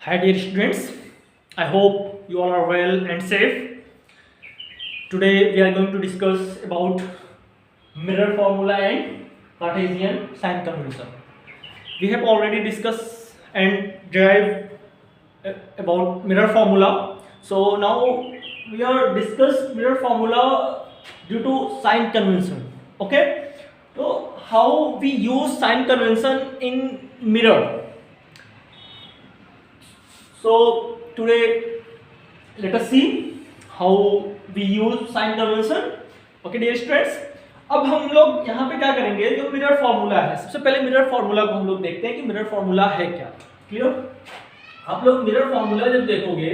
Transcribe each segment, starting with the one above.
Hi dear students, I hope you all are well and safe. Today we are going to discuss about mirror formula and Cartesian sign convention. We have already discussed and derived about mirror formula. So now we are discuss mirror formula due to sign convention. Okay, so how we use sign convention in mirror. So today let us see how we use sign convention. Okay dear students, अब हम लोग यहाँ पे क्या करेंगे, जो mirror formula है, सबसे पहले मिरर फॉर्मूला को हम लोग देखते हैं कि मिरर फॉर्मूला है क्या. क्लियर? आप लोग मिरर फॉर्मूला जब देखोगे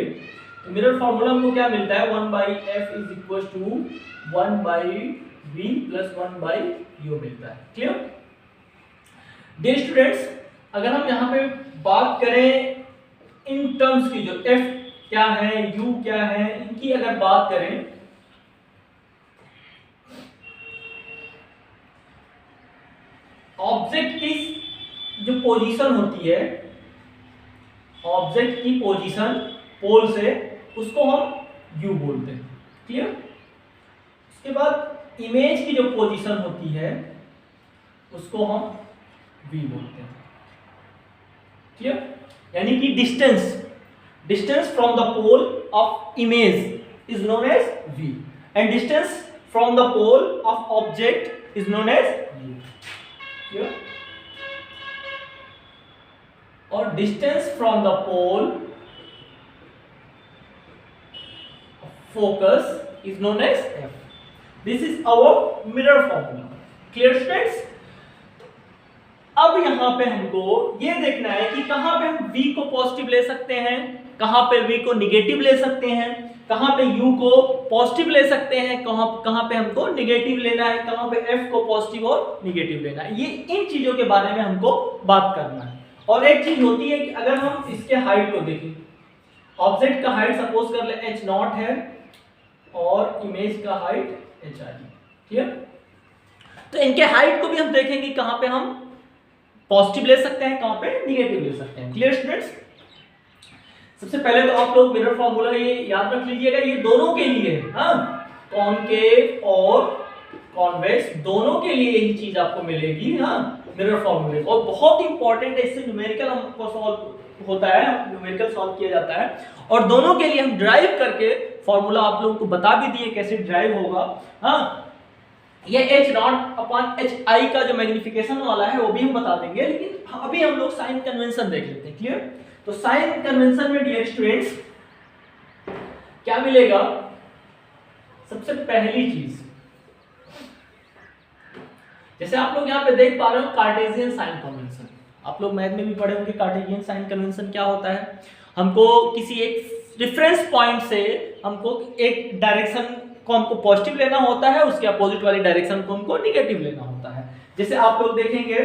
तो मिरर फॉर्मूला हमको क्या मिलता है, 1/f is equal to 1/v plus 1/u मिलता है. क्लियर? डियर स्टूडेंट्स, अगर हम यहाँ पे बात करें इन टर्म्स की, जो f क्या है, u क्या है, इनकी अगर बात करें, ऑब्जेक्ट की जो पोजीशन होती है, ऑब्जेक्ट की पोजीशन पोल से, उसको हम u बोलते हैं. क्लियर? उसके बाद इमेज की जो पोजीशन होती है उसको हम v बोलते हैं. क्लियर? यानी कि distance from the pole of image is known as v and distance from the pole of object is known as u. Clear? और distance from the pole focus is known as f. This is our mirror formula. Clear students? अब यहां पे हमको ये देखना है कि कहां पे हम v को पॉजिटिव ले सकते हैं, कहां पे v को निगेटिव ले सकते हैं, कहां पे u को पॉजिटिव ले सकते हैं, कहां पे हमको निगेटिव लेना है, कहां पे f को पॉजिटिव और निगेटिव लेना है. ये इन चीजों के बारे में हमको बात करना है. और एक चीज होती है कि अगर हम इसके हाइट को देखें, ऑब्जेक्ट का हाइट सपोज कर ले h0 है और इमेज का हाइट hi है. क्लियर? तो इनके हाइट को भी हम देखेंगे कहां पे हम पॉजिटिव ले सकते हैं, कहां पे निगेटिव ले सकते हैं. Clear students? सबसे पहले तो आप लोग मिरर फॉर्मूला ये याद रख लीजिएगा, ये दोनों के लिए, हाँ, कॉनकेव और कॉन्वेक्स दोनों के लिए यही चीज आपको मिलेगी. हाँ, मिरर फॉर्मूले. और बहुत इंपॉर्टेंट है, इससे न्यूमेरिकल हमको सॉल्व होता है, न्यूमेरिकल सॉल्व किया जाता है. और दोनों के लिए हम ड्राइव करके फॉर्मूला आप लोगों को बता भी दिए कैसे ड्राइव होगा. हाँ, ये h0/hi का जो मैग्निफिकेशन वाला है वो भी हम बता देंगे, लेकिन अभी हम लोग साइन कन्वेंशन देख लेते हैं. क्लियर? तो साइन कन्वेंशन में डियर स्टूडेंट्स क्या मिलेगा, सबसे पहली चीज, जैसे आप लोग यहां पे देख पा रहे हो कार्टेशियन साइन कन्वेंशन. आप लोग मैथ में भी पढ़े होंगे कार्टेशियन साइन कन्वेंशन क्या होता है. हमको किसी एक रेफरेंस पॉइंट से हमको एक डायरेक्शन को हमको पॉजिटिव लेना होता है, उसके अपोजिट वाली डायरेक्शन को हमको निगेटिव लेना होता है. जैसे आप लोग देखेंगे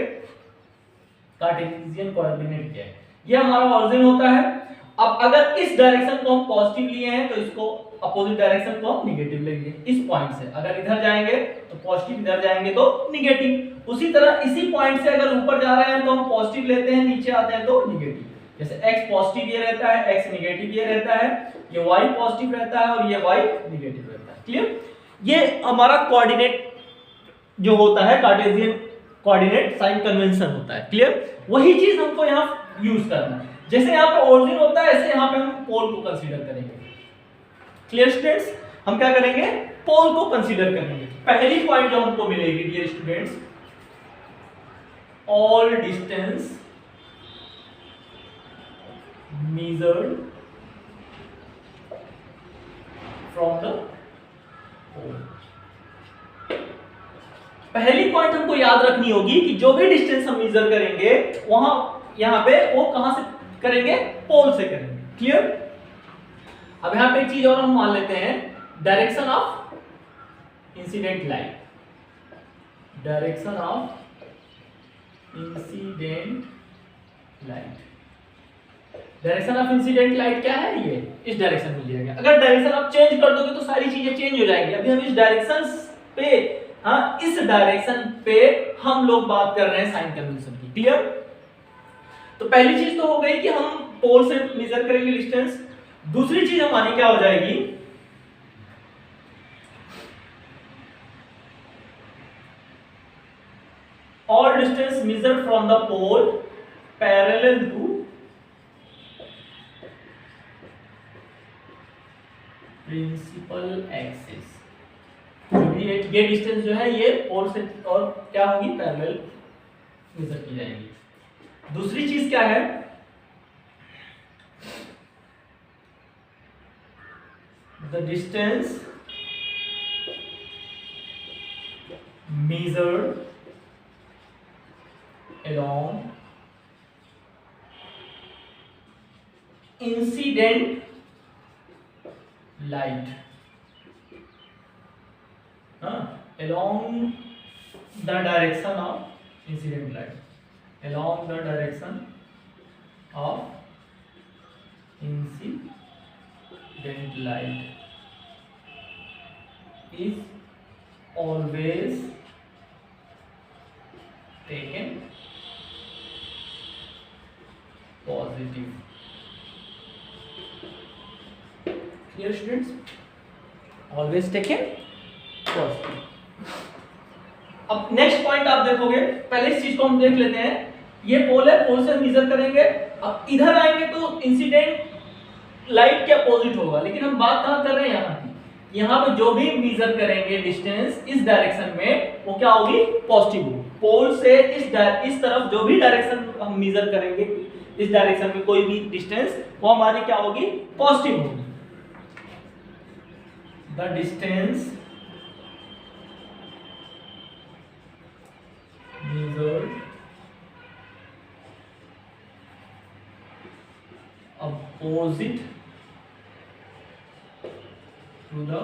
कार्टेशियन कोऑर्डिनेट क्या है, ये हमारा ओरिजिन होता है. अब अगर इस डायरेक्शन को हम पॉजिटिव लिए हैं तो इसको अपोजिट डायरेक्शन को हम निगेटिव लेंगे. इस पॉइंट से अगर इधर जाएंगे तो पॉजिटिव, इधर जाएंगे तो निगेटिव. उसी तरह इसी पॉइंट से अगर ऊपर जा रहे हैं तो हम पॉजिटिव लेते हैं, नीचे आते हैं तो निगेटिव. जैसे x पॉजिटिव ये रहता है, x निगेटिव ये रहता है, ये y पॉजिटिव रहता है और ये y निगेटिव रहता है. क्लियर? ये हमारा कोऑर्डिनेट जो होता है कार्टेशियन कोऑर्डिनेट साइन कन्वेंशन होता है. क्लियर? वही चीज हमको यहाँ यूज करना है. जैसे यहाँ पे ओरिजिन होता है ऐसे यहाँ पे हम पोल को कंसीडर करेंगे. Clear students? हम क्या करेंगे, पोल को कंसीडर करेंगे. पहली पॉइंट जो हमको मिलेगी dear students, all distance measured from the pole. पहली पॉइंट हमको याद रखनी होगी कि जो भी डिस्टेंस हम मेजर करेंगे वहां यहां पे वो कहां से करेंगे, पोल से करेंगे. क्लियर? अब यहां पे एक चीज और हम मान लेते हैं, direction of incident light. Direction of incident light, direction of incident light क्या है, ये इस डायरेक्शन में जाएगा. अगर डायरेक्शन आप चेंज कर दोगे तो सारी चीजें चेंज हो जाएंगी. अभी हम इस डायरेक्शन पे, हाँ, इस डायरेक्शन पे हम लोग बात कर रहे हैं साइन कन्वेंशन की. क्लियर? तो पहली चीज तो हो गई कि हम पोल से मेजर करेंगे डिस्टेंस। दूसरी चीज हमारी क्या हो जाएगी, all distance measured from the pole parallel to principal axis। जो भी ये डिस्टेंस जो है ये पोल से और क्या होगी, पैरेलल मेजर की जाएगी। दूसरी चीज क्या है, the distance measured along incident light, along the direction of incident light, along the direction of incident light is always taken positive। Clear students? Always taken positive। अब नेक्स्ट पॉइंट आप देखोगे, पहले इस चीज को हम देख लेते हैं। ये पोल है, पोल से मेजर करेंगे। अब इधर आएंगे तो इंसिडेंट लाइट के अपोजिट होगा, लेकिन हम बात कहां कर रहे हैं, यहाँ की। यहाँ पे जो भी मेजर करेंगे डिस्टेंस इस डायरेक्शन में, वो क्या होगी, पॉजिटिव होगी। पोल से इस तरफ जो भी डायरेक्शन हम मेजर करेंगे, इस डायरेक्शन में कोई भी डिस्टेंस, वो हमारी क्या होगी, पॉजिटिव होगी। The distance measured opposite to the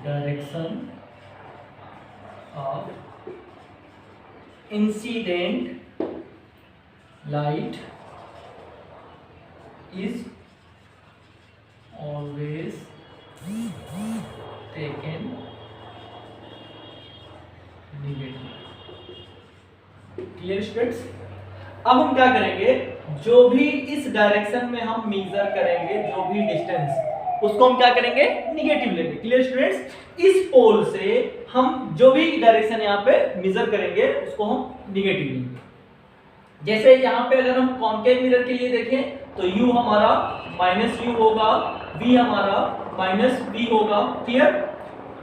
direction of incident light is always taken negative। Clear students? अब हम क्या करेंगे, जो भी इस डायरेक्शन में हम मेजर करेंगे जो भी डिस्टेंस, उसको हम क्या करेंगे, निगेटिव लेंगे। Clear students? इस पोल से हम जो भी डायरेक्शन यहाँ पे मेजर करेंगे उसको हम निगेटिव लेंगे। जैसे यहाँ पे अगर हम कॉन्केव मिरर के लिए देखें तो u हमारा -u होगा, v हमारा -v होगा। क्लियर?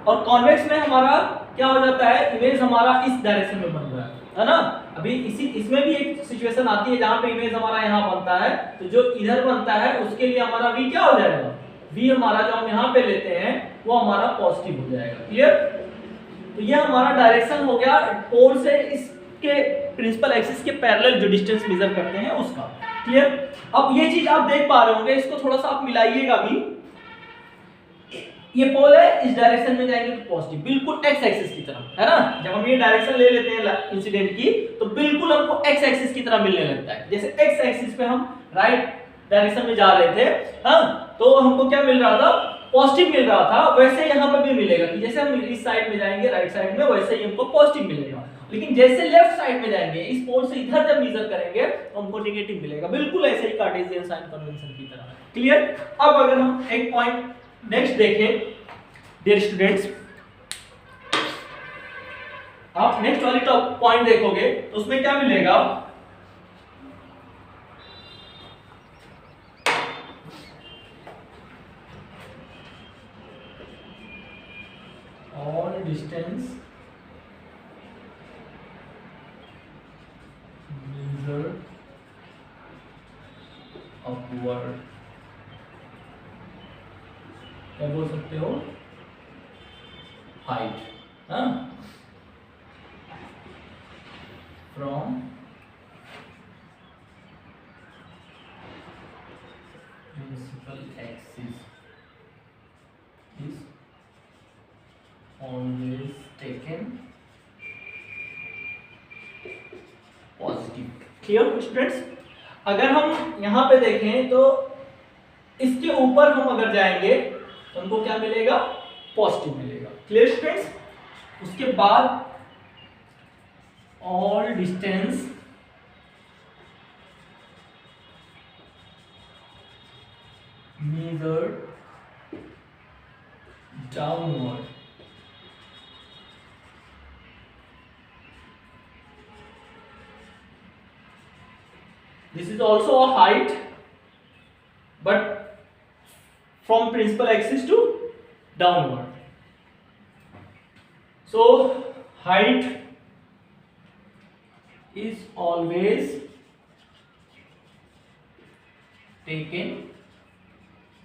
और कॉन्वेक्स में हमारा क्या हो जाता है, इमेज हमारा इस डायरेक्शन में बन रहा है ना। अभी इसमें भी एक सिचुएशन आती है जहां पे इमेज हमारा यहाँ बनता है, तो जो इधर बनता है उसके लिए हमारा v क्या हो जाएगा, v हमारा जो हम यहाँ पे लेते हैं वो हमारा पॉजिटिव हो जाएगा। क्लियर? तो ये हमारा डायरेक्शन हो गया पोल से इसके प्रिंसिपल एक्सिस के पैरेलल जो डिस्टेंस मेजर करते हैं उसका। क्लियर? अब ये चीज आप देख पा रहे होंगे, इसको थोड़ा सा आप मिलाइएगा भी। ये पोल है, इस डायरेक्शन में जाएंगे तो पॉजिटिव, बिल्कुल एक्स एक्सिस की तरफ, है ना। जब हम ये डायरेक्शन ले लेते हैं इंसिडेंट की तो बिल्कुल हमको एक्स एक्सिस की तरह मिलने लगता है। जैसे एक्स एक्सिस पे हम राइट डायरेक्शन में जा रहे थे, तो हमको क्या मिल रहा था, पॉजिटिव मिल रहा था। वैसे यहाँ पे भी मिलेगा कि जैसे हम इस साइड में जाएंगे राइट साइड में, वैसे ही हमको पॉजिटिव मिलेगा। लेकिन जैसे लेफ्ट साइड में जाएंगे, इस पोल से इधर जब मेजर करेंगे तो हमको नेगेटिव मिलेगा, बिल्कुल ऐसे ही कार्टेशियन साइन कन्वेंशन की तरह। क्लियर? अब अगर हम एक पॉइंट नेक्स्ट देखें डियर स्टूडेंट्स, आप नेक्स्ट वाली पॉइंट देखोगे तो उसमें क्या मिलेगा, all distance measured upward, क्या बोल सकते हो, height, from principal axis is always taken positive. Clear students? अगर हम यहाँ पे देखें तो इसके ऊपर हम अगर जाएंगे तो हमको क्या मिलेगा, पॉजिटिव मिलेगा। Clear students? उसके बाद all distance measured downward. This is also a height, but from principal axis to downward. So height is always taken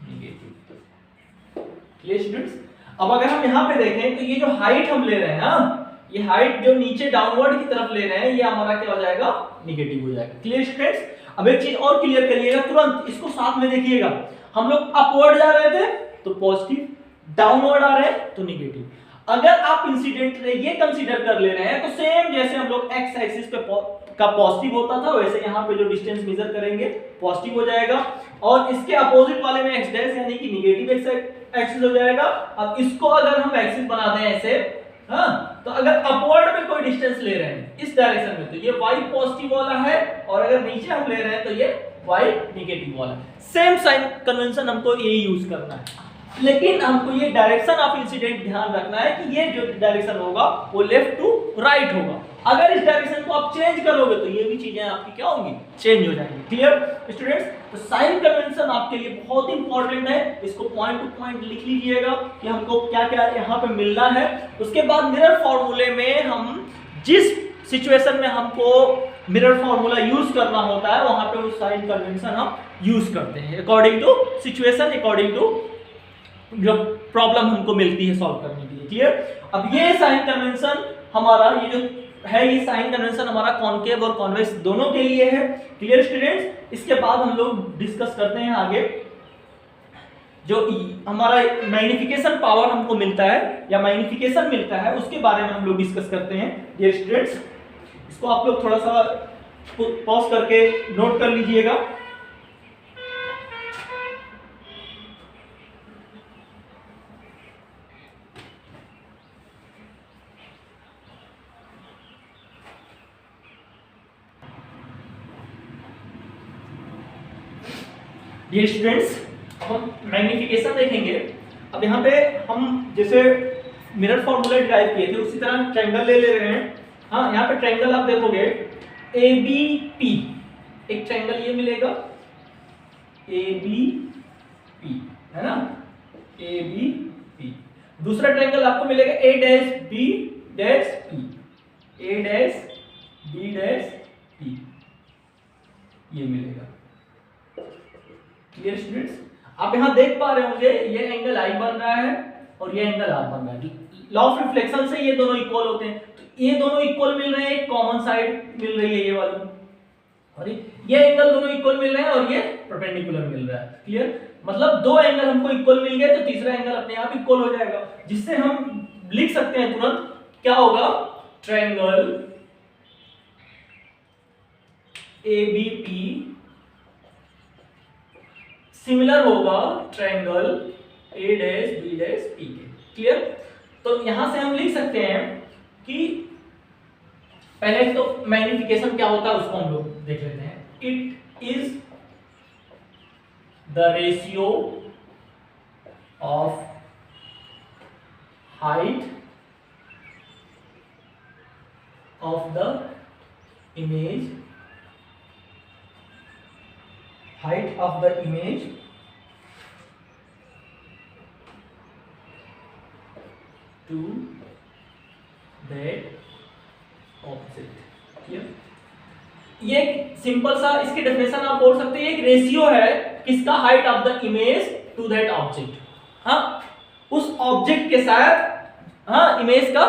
negative. Clear students? अब अगर हम यहाँ पे देखें तो ये जो हाइट हम ले रहे हैं, ये हाइट जो नीचे डाउनवर्ड की तरफ ले रहे हैं, ये हमारा क्या हो जाएगा? निगेटिव हो जाएगा। Clear students? अब एक चीज और क्लियर करिएगा, तुरंत इसको साथ में देखिएगा। हम लोग अपवर्ड जा रहे थे तो पॉजिटिव, डाउनवर्ड आ रहे हैं तो निगेटिव। अगर आप इंसिडेंट ये कंसीडर कर ले रहे हैं तो सेम जैसे हम लोग एक्स एक्सिस पे का पॉजिटिव होता था, वैसे यहाँ पे जो डिस्टेंस मेजर करेंगे पॉजिटिव हो जाएगा, और इसके अपोजिट वाले में एक्स डैश यानी कि निगेटिव एक्सिस हो जाएगा। अब इसको अगर हम एक्सिस बना दें ऐसे, तो अगर अपवर्ड में कोई डिस्टेंस ले रहे हैं इस डायरेक्शन में, तो ये y पॉजिटिव वाला है, और अगर नीचे हम ले रहे हैं तो ये y नेगेटिव वाला है। सेम साइन कन्वेंशन हमको ये यूज करना है, लेकिन हमको ये डायरेक्शन ऑफ इंसिडेंट ध्यान रखना है कि ये जो डायरेक्शन होगा वो लेफ्ट टू राइट होगा। अगर इस डायरेक्शन को आप चेंज करोगे तो ये भी चीजें आपकी क्या होंगी? चेंज हो जाएंगी। Clear students? तो साइन कन्वेंशन आपके लिए बहुत इंपॉर्टेंट है, इसको पॉइंट टू पॉइंट लिख लीजिएगा कि हमको क्या क्या यहाँ पे मिलना है। उसके बाद मिरर फॉर्मूले में हम जिस सिचुएशन में हमको मिरर फॉर्मूला यूज करना होता है, वहां पे वो साइन कन्वेंशन हम यूज करते हैं according to situation, according to जो प्रॉब्लम हमको मिलती है सॉल्व करने के लिए। क्लियर? अब ये साइन कन्वेंशन हमारा, ये जो है ये साइन कन्वेंशन हमारा कॉनकेव और कॉन्वेक्स दोनों के लिए है। Clear students? इसके बाद हम लोग डिस्कस करते हैं आगे जो हमारा मैग्निफिकेशन पावर हमको मिलता है या मैग्निफिकेशन मिलता है, उसके बारे में हम लोग डिस्कस करते हैं। डियर स्टूडेंट्स, इसको आप लोग थोड़ा सा पॉज करके नोट कर लीजिएगा। डियर स्टूडेंट्स, हम मैग्निफिकेशन देखेंगे। अब यहाँ पे हम जैसे मिरर फॉर्मूला डिराइव किए थे उसी तरह ट्रायंगल ले रहे हैं। हाँ, यहाँ पे ट्रायंगल आप देखोगे ABP, एक ट्रायंगल ये मिलेगा ABP, है ना? ABP। दूसरा ट्रायंगल आपको मिलेगा A-B-P, A-B-P, ये मिलेगा। Clear students? आप यहां देख पा रहे होंगे ये एंगल I बन रहा है और ये एंगल R बन रहा है। लॉ ऑफ रिफ्लेक्शन से ये दोनों इक्वल होते हैं, तो ये दोनों इक्वल मिल रहे हैं, एक कॉमन साइड मिल रही है ये वाली, और ये एंगल दोनों इक्वल मिल रहे हैं और ये परपेंडिकुलर मिल रहा है। क्लियर? मतलब दो एंगल हमको इक्वल मिल गए तो तीसरा एंगल अपने आप इक्वल हो जाएगा, जिससे हम लिख सकते हैं तुरंत क्या होगा? ट्रायंगल ABP सिमिलर होगा ट्रायंगल A-B-P के। क्लियर? तो यहां से हम लिख सकते हैं कि पहले तो मैग्निफिकेशन क्या होता है उसको हम लोग देख लेते हैं। It is the ratio of height of the image, height of the image to that object। Clear? ये सिंपल सा इसकी डेफिनेशन आप बोल सकते हैं, एक रेशियो है किसका? Height of the image to that object. हाँ, उस ऑब्जेक्ट के साथ हाँ इमेज का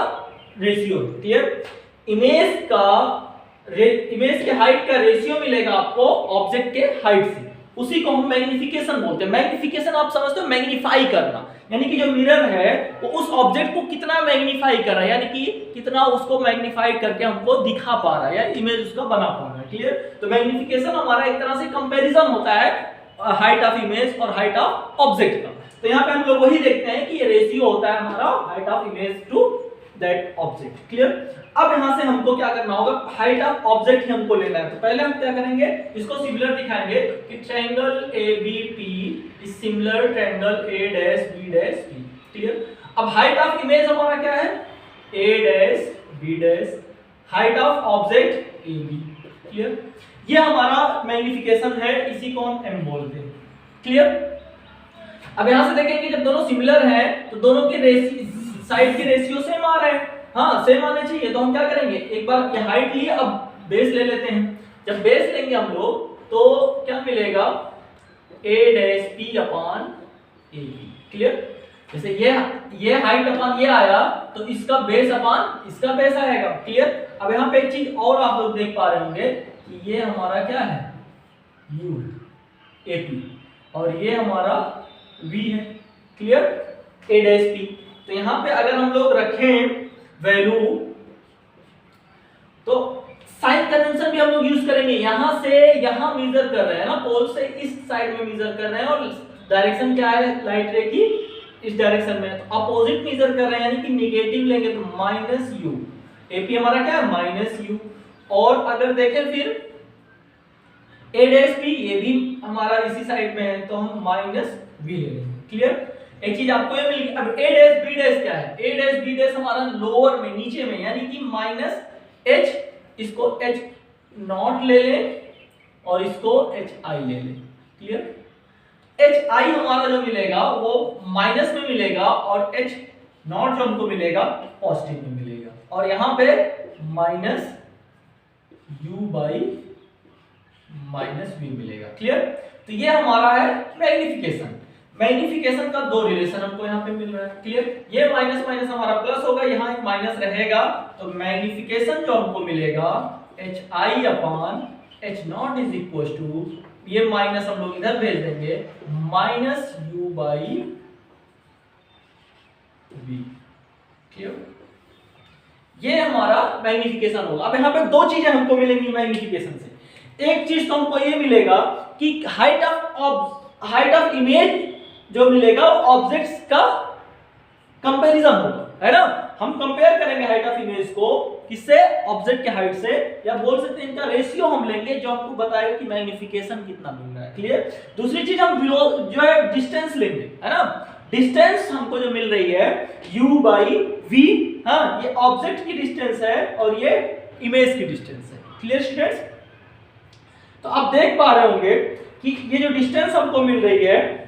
रेशियो। क्लियर? इमेज के हाइट का रेशियो मिलेगा आपको ऑब्जेक्ट के हाइट से, उसी को हम मैग्निफिकेशन बोलते हैं। मैग्निफिकेशन आप समझते हो, मैग्नीफाई करना, यानी कि जो मिरर है वो उस ऑब्जेक्ट को कितना मैग्नीफाई कर रहा है, यानी कि कितना उसको मैग्नीफाई करके हमको दिखा पा रहा है या इमेज उसका बना पा रहा है। क्लियर? तो मैग्निफिकेशन हमारा एक तरह से कंपैरिजन होता है हाइट ऑफ इमेज और हाइट ऑफ ऑब्जेक्ट का। तो यहाँ पे हम लोग वही देखते हैं कि ये रेशियो होता है हमारा height of image to that object. Clear? अब यहां से हमको क्या करना होगा, हाइट ऑफ ऑब्जेक्ट ही हमको लेना है। तो पहले हम क्या करेंगे, इसको सिमिलर दिखाएंगे कि triangle ABP is similar triangle A dash B dash P. Clear? अब हाइट ऑफ इमेज हमारा क्या है, A dash B dash, height of object A B. Clear? ये हमारा मैग्निफिकेशन है, इसी को हम m बोलते हैं। क्लियर? अब यहां से देखेंगे जब दोनों सिमिलर हैं तो दोनों की साइड की रेशियो सेम आ रहे हैं। हाँ, सेम आने चाहिए। तो हम क्या करेंगे, एक बार ये हाइट लिए, अब बेस ले लेते हैं। जब बेस लेंगे हम लोग तो क्या मिलेगा, a dash p upon a b। Clear? जैसे ये हाइट अपॉन ये आया तो इसका बेस अपॉन इसका बेस आएगा। क्लियर? अब यहाँ पे एक चीज और आप लोग देख पा रहे होंगे कि ये हमारा क्या है, u AP, और ये हमारा v है। क्लियर? a dash p। तो यहाँ पे अगर हम लोग रखें वैल्यू तो साइन कन्वेंशन भी हम लोग यूज करेंगे। यहां से यहां मेजर कर रहे हैं ना, पोल से इस साइड में मेजर कर रहे हैं और डायरेक्शन क्या है लाइट रे की, इस डायरेक्शन में। तो अपोजिट मेजर कर रहे हैं यानी कि नेगेटिव लेंगे तो माइनस यू। एपी हमारा क्या है, माइनस यू। और अगर देखें फिर ए डैश बी, ये भी हमारा इसी साइड में है तो हम माइनस वी ले लेंगे। क्लियर? एक चीज आपको ये मिल गई। अब ए डैश बी डैश क्या है, ए डैश बी डैश हमारा लोअर में, नीचे में, यानी कि माइनस एच, इसको एच नॉट ले ले और इसको एच आई ले ले। क्लियर? एच आई हमारा जो मिलेगा वो माइनस में मिलेगा और एच नॉट जो हमको मिलेगा पॉजिटिव में मिलेगा, और यहां पे minus u by minus v मिलेगा। क्लियर? तो ये हमारा है मैग्निफिकेशन। मैग्निफिकेशन का दो रिलेशन हमको यहाँ पे मिल रहा है। क्लियर? ये माइनस माइनस हमारा प्लस होगा, यहाँ एक माइनस रहेगा, तो मैग्निफिकेशन जो हमको मिलेगा h i upon h naught is equal to, ये माइनस हम लोग इधर भेज देंगे, minus u by v. Clear? ये हमारा मैग्निफिकेशन होगा। अब यहाँ पे दो चीजें हमको मिलेंगी मैग्निफिकेशन से। एक चीज तो हमको ये मिलेगा कि हाइट ऑफ इमेज जो मिलेगा ऑब्जेक्ट्स का कंपैरिजन होगा, है ना। हम कंपेयर करेंगे हाइट ऑफ इमेज को किससे, ऑब्जेक्ट के हाइट से, या बोल सकते हैं इनका रेशियो हम लेंगे जो हमको बताएगा कि मैग्निफिकेशन कितना मिल रहा है। क्लियर? दूसरी चीज हम जो है डिस्टेंस लेंगे, है ना। डिस्टेंस हमको जो मिल रही है u बाई v, हाँ, ये ऑब्जेक्ट की डिस्टेंस है और ये इमेज की डिस्टेंस है। Clear students? तो आप देख पा रहे होंगे कि ये जो डिस्टेंस हमको मिल रही है,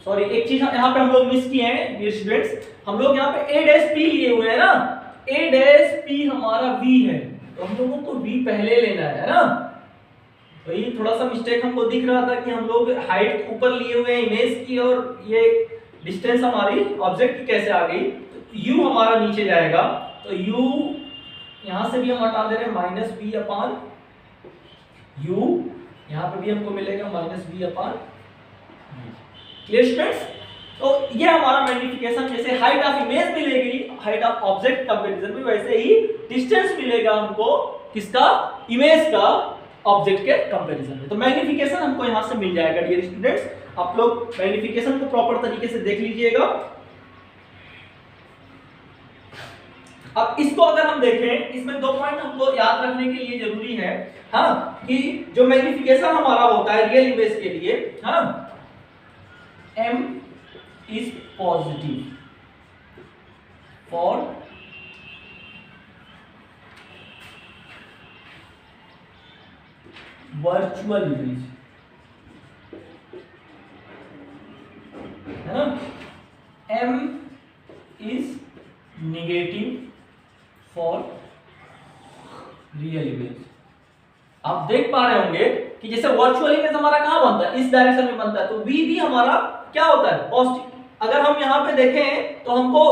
सॉरी एक चीज यहाँ पे हम लोग मिस किए हैं डियर स्टूडेंट्स, हम लोग यहाँ पे a डैश p लिए हुए हैं ना, a डैश p हमारा v है, तो हम लोगों को v पहले लेना है ना। तो ये थोड़ा सा मिस्टेक हमको दिख रहा था कि हम लोग हाइट ऊपर लिए हुए हैं इमेज की और ये डिस्टेंस हमारी ऑब्जेक्ट की कैसे आ गई। तो u हमारा नीचे जाएगा, तो u यहाँ से भी हम हटा दे रहे हैं, माइनस v अपॉन u, यहाँ पे भी हमको मिलेगा minus v upon. Clear students? तो ये हमारा मैग्निफिकेशन, जैसे हाइट ऑफ इमेज मिलेगी हाइट ऑफ ऑब्जेक्ट कंपैरिजन में, वैसे ही डिस्टेंस मिलेगा हमको किसका, इमेज का ऑब्जेक्ट के कंपैरिजन में। तो मैग्निफिकेशन हमको यहां से मिल जाएगा डियर स्टूडेंट्स। आप लोग मैग्निफिकेशन को प्रॉपर तरीके से देख लीजिएगा। अब इसको अगर हम देखें, इसमें दो पॉइंट हमको याद रखने के लिए जरूरी है, हाँ, कि जो मैग्निफिकेशन हमारा होता है रियल इमेज के लिए, हाँ, m is positive for virtual image, है ना। m is negative for real image। आप देख पा रहे होंगे कि जैसे वर्चुअल इमेज हमारा कहाँ बनता है, इस डायरेक्शन में बनता है, तो v भी हमारा क्या होता है, पॉजिटिव। अगर हम यहाँ पे देखें तो हमको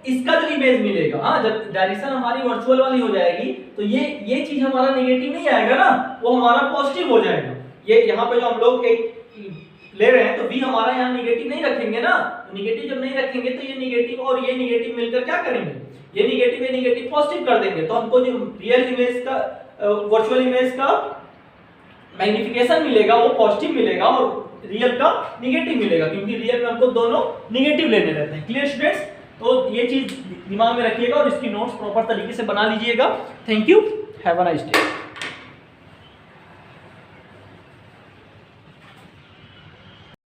इसका जो इमेज मिलेगा, हाँ, जब डायरेक्शन हमारी वर्चुअल वाली हो जाएगी तो ये चीज हमारा नेगेटिव नहीं आएगा ना, वो हमारा पॉजिटिव हो जाएगा। ये यहाँ पे जो हम लोग एक ले रहे हैं तो v हमारा यहाँ नेगेटिव नहीं रखेंगे ना, नेगेटिव जब नहीं रखेंगे तो ये नेगेटिव और ये नेगेटिव मिलकर क्या करेंगे, ये नेगेटिव पॉजिटिव कर देंगे। तो हमको जो रियल इमेज का वर्चुअल इमेज का मैग्निफिकेशन मिलेगा वो पॉजिटिव मिलेगा और रियल का नेगेटिव मिलेगा, क्योंकि रियल में हमको दोनों नेगेटिव लेने रहते हैं। Clear students? तो ये चीज दिमाग में रखिएगा और इसकी नोट्स प्रॉपर तरीके से बना लीजिएगा। Thank you, have a nice day.